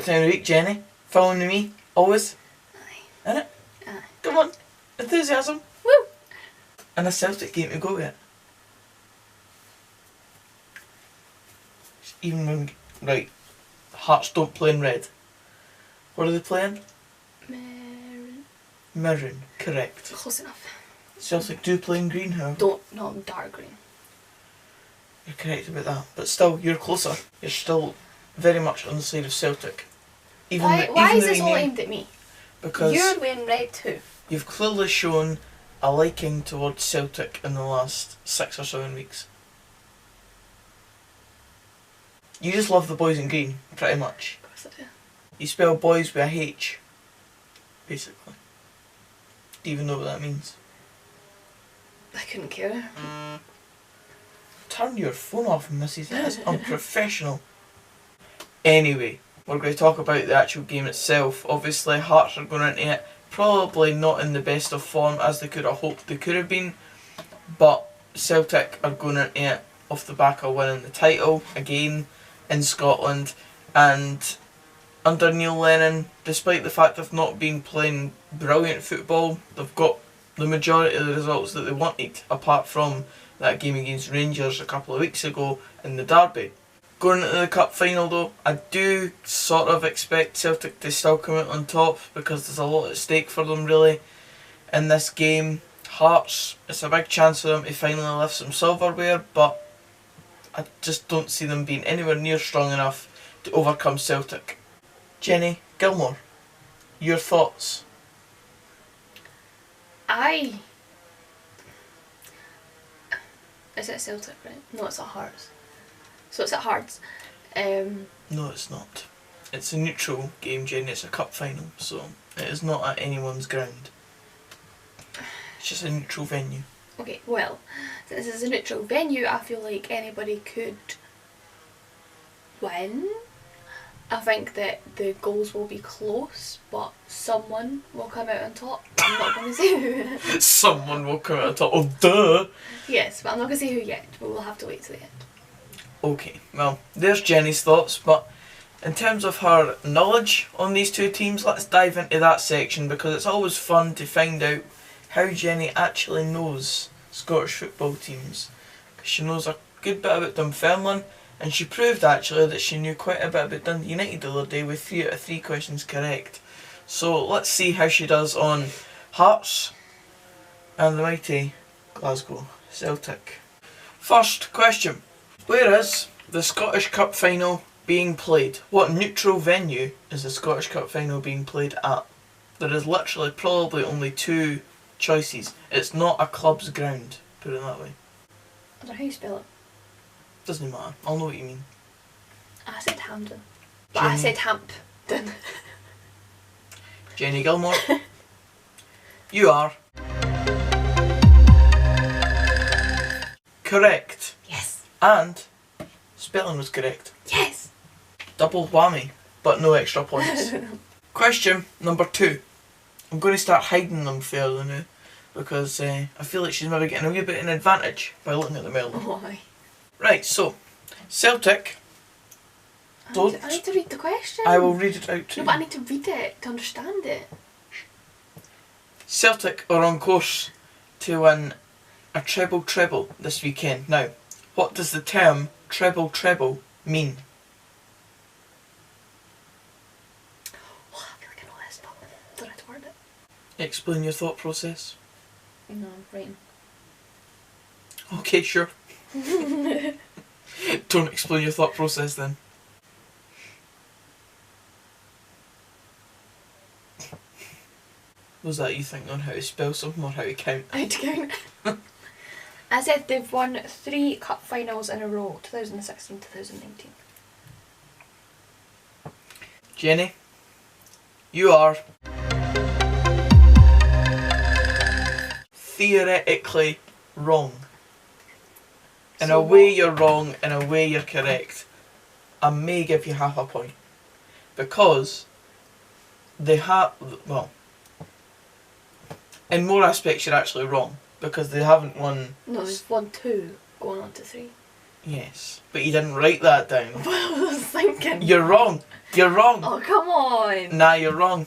that time of the week, Jenny. Following me, always. Aye. Innit? Aye. Come on. Enthusiasm. Woo! And a Celtic game to go with. Even when, right, Hearts don't play in red. What are they playing? Maroon, correct. Close enough. Celtic do play in green, however. Not dark green. You're correct about that. But still, you're closer. You're still very much on the side of Celtic. Why is this all aimed at me? Because you're wearing red too. you've clearly shown a liking towards Celtic in the last 6 or 7 weeks. You just love the boys in green, pretty much. Of course I do. You spell boys with a H, basically. Do you even know what that means? I couldn't care. Turn your phone off, Mrs. That's unprofessional. Anyway, we're going to talk about the actual game itself. Obviously, Hearts are going into it probably not in the best of form as they could have hoped they could have been, but Celtic are going into it off the back of winning the title again in Scotland, and under Neil Lennon, despite the fact they've not been playing brilliant football, they've got the majority of the results that they wanted, apart from that game against Rangers a couple of weeks ago in the derby. Going into the cup final though, I do sort of expect Celtic to still come out on top because there's a lot at stake for them really in this game. Hearts, it's a big chance for them to finally lift some silverware, but I just don't see them being anywhere near strong enough to overcome Celtic. Jenny Gilmore, your thoughts? Is it Celtic, right? No, it's at Hearts. So it's at Hearts. No, it's not. It's a neutral game, Jenny. It's a cup final, so it is not at anyone's ground. It's just a neutral venue. Okay, well, since this is a neutral venue, I feel like anybody could win. I think that the goals will be close, but someone will come out on top. I'm not going to say who. Someone will come out on top. Oh, duh! Yes, but I'm not going to say who yet, but we'll have to wait till the end. Okay, well, there's Jenny's thoughts, but in terms of her knowledge on these two teams, let's dive into that section because it's always fun to find out how Jenny actually knows Scottish football teams. Because she knows a good bit about Dunfermline, and she proved actually that she knew quite a bit about Dundee United the other day with 3 out of 3 questions correct. So let's see how she does on Hearts and the mighty Glasgow Celtic. First question. Where is the Scottish Cup final being played? What neutral venue is the Scottish Cup final being played at? There is literally probably only 2 choices. It's not a club's ground, put it that way. I don't know how you spell it. Doesn't matter, I'll know what you mean. I said Hampden. But I said Hampden. Jenny Gilmore, you are correct. Yes. And spelling was correct. Yes. Double whammy, but no extra points. Question number 2. I'm going to start hiding them further now because I feel like she's maybe getting a wee bit of an advantage by looking at them early. Why? Right, so Celtic. I need to read the question. I will read it out to you. No, but I need to read it to understand it. Celtic are on course to win a treble this weekend. Now, what does the term treble mean? Oh, I feel like I know this, but I don't know how to word it. Explain your thought process. No, right. Okay, sure. Don't explain your thought process then. Was that you thinking on how to spell something or how to count? How to count. I said they've won 3 cup finals in a row, 2016, 2019. Jenny, you are theoretically wrong. In a way you're wrong, in a way you're correct. I may give you half a point. Because they have, well, in more aspects you're actually wrong. Because they haven't won. No, they've won 2, going on to 3. Yes, but you didn't write that down. I was thinking. You're wrong. You're wrong. Oh, come on. Nah, you're wrong.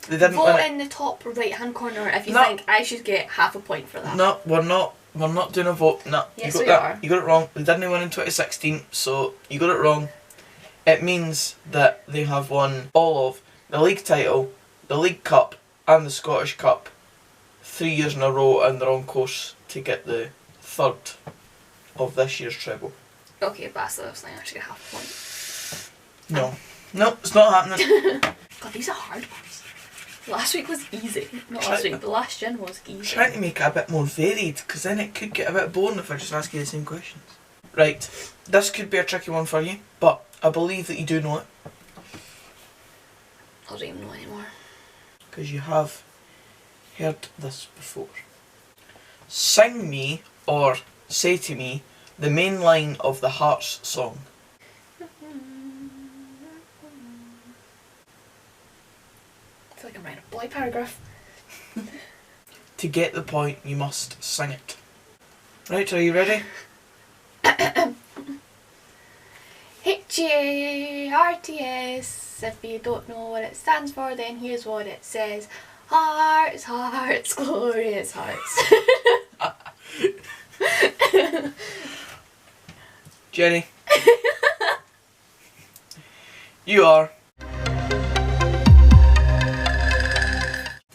They didn't Vote win it. in the top right hand corner if you No. think I should get half a point for that. No, we're not. We're not doing a vote. No, Yes, you got we that. are. You got it wrong. They didn't win in 2016, so you got it wrong. It means that they have won all of the league title, the League Cup, and the Scottish Cup 3 years in a row, and they're on course to get the third of this year's treble. Okay, but I still was saying I should get half a point. No. No, it's not happening. God, these are hard ones. Last week was easy. Not Try- last week, the last gen was easy. Trying to make it a bit more varied, because then it could get a bit boring if I just ask you the same questions. Right, this could be a tricky one for you, but I believe that you do know it, I don't even know anymore. because you have heard this before. Sing me, or say to me, the main line of the Hearts song. I feel like I'm writing a boy paragraph. To get the point, you must sing it. Right, are you ready? HGRTS. If you don't know what it stands for, then here's what it says. Hearts, hearts, glorious hearts. Jenny? You are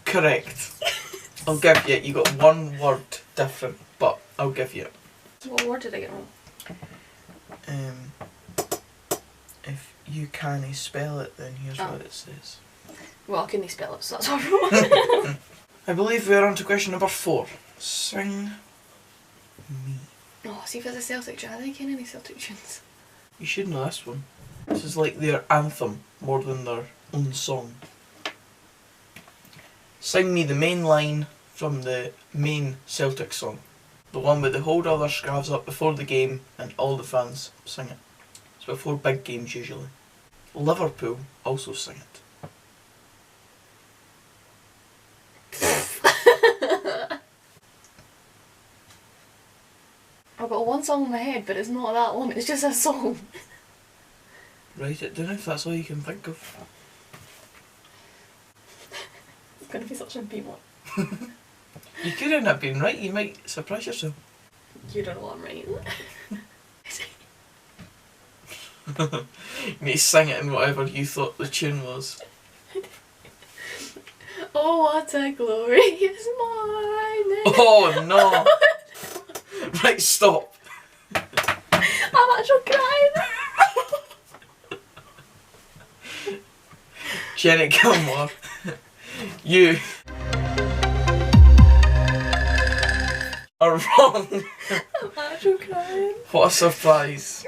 correct. I'll give you it. You got one word different, but I'll give you it. What word did I get wrong? If you can't spell it, then here's Oh. what it says. Well, I couldn't spell it, so that's horrible. I believe we're on to question number 4. Sing me. Oh, see if it's a Celtic tune. I don't ken any Celtic tunes. You should know this one. This is like their anthem more than their own song. Sing me the main line from the main Celtic song. The one where they hold all their scarves up before the game and all the fans sing it. It's before big games usually. Liverpool also sing it. I've got one song in my head, but it's not that one. It's just a song. Write it down if that's all you can think of. It's going to be such a B one. You could end up being right, you might surprise yourself. You don't know what I'm writing. You need to sing it in whatever you thought the tune was. Oh, what a glorious morning. Oh no! Right, stop. I'm actually crying. Jenny Gilmore, you are wrong. I'm actually crying. What a surprise.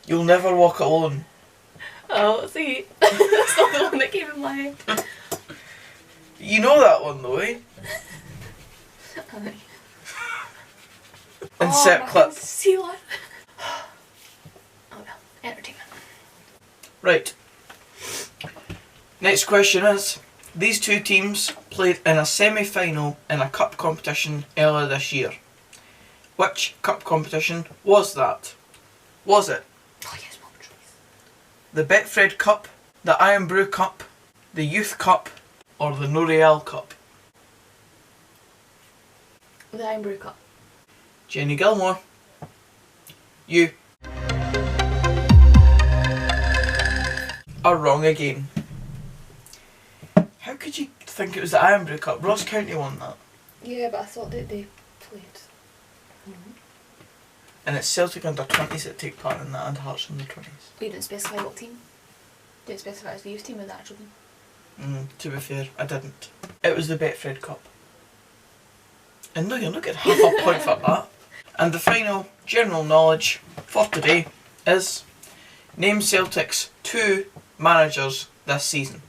You'll never walk alone. Oh, see. That's not the one that came in my head. You know that one though, eh? Insert I clip. can see what. Oh well, entertainment. Right. Next question is, these two teams played in a semi-final in a cup competition earlier this year. Which cup competition was that? Was it Oh yes, one choice. the Betfred Cup, the Iron Brew Cup, the Youth Cup, or the L'Oreal Cup? The Iron Brew Cup. Jenny Gilmore, you are wrong again. How could you think it was the Iron Brew Cup? Ross County won that. Yeah, but I thought that they played. And it's Celtic under 20s that take part in that and Hearts under 20s. We didn't specify what team. Didn't specify as the youth team or the actual team. To be fair, I didn't. It was the Betfred Cup. And no, you're not getting half a point for that. And the final general knowledge for today is name Celtic's 2 managers this season.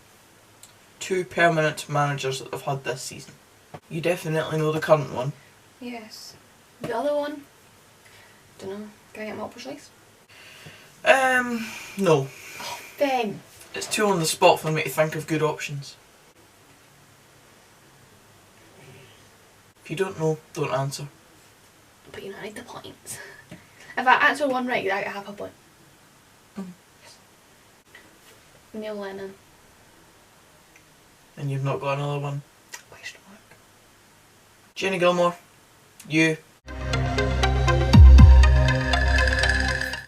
2 permanent managers that they've had this season. You definitely know the current one. Yes. The other one? Don't know. Can I get multiple choice? No. Ben. It's too on the spot for me to think of good options. If you don't know, don't answer. But you know, I need the points. If I answer one right, I get half a point. Mm. Neil Lennon. And you've not got another one. Question mark. Jenny Gilmore, you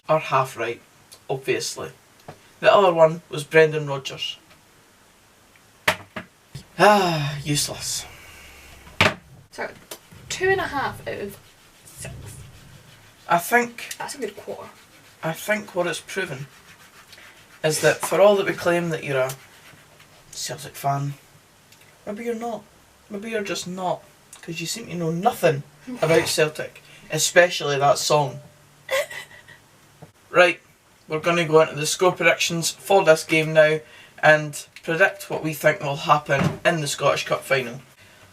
are half right, obviously. The other one was Brendan Rodgers. Useless. So, 2.5 out of 6. I think That's a good quarter. what it's proven is that for all that we claim that you're a Celtic fan, maybe you're not. Maybe you're just not. Because you seem to know nothing about Celtic. Especially that song. Right, we're going to go into the score predictions for this game now and predict what we think will happen in the Scottish Cup final.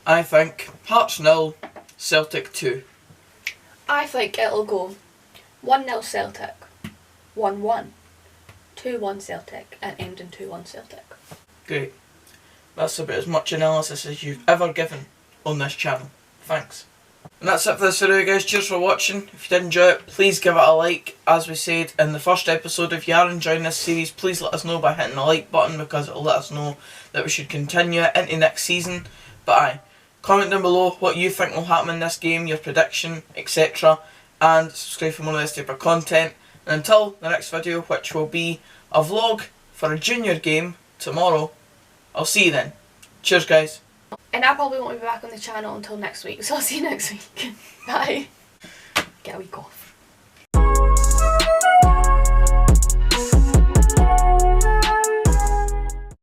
I think Hearts 0, Celtic 2. I think it'll go 1-0 Celtic, 1-1, 2-1 Celtic, and end in 2-1 Celtic. Great. That's about as much analysis as you've ever given on this channel. Thanks. And that's it for this video, guys. Cheers for watching. If you did enjoy it, please give it a like. As we said in the first episode, if you are enjoying this series, please let us know by hitting the like button, because it'll let us know that we should continue it into next season. But aye, comment down below what you think will happen in this game, your prediction, etc. And subscribe for more of this type of content. And until the next video, which will be a vlog for a junior game tomorrow, I'll see you then. Cheers, guys. And I probably won't be back on the channel until next week, so I'll see you next week. Bye. Get a week off.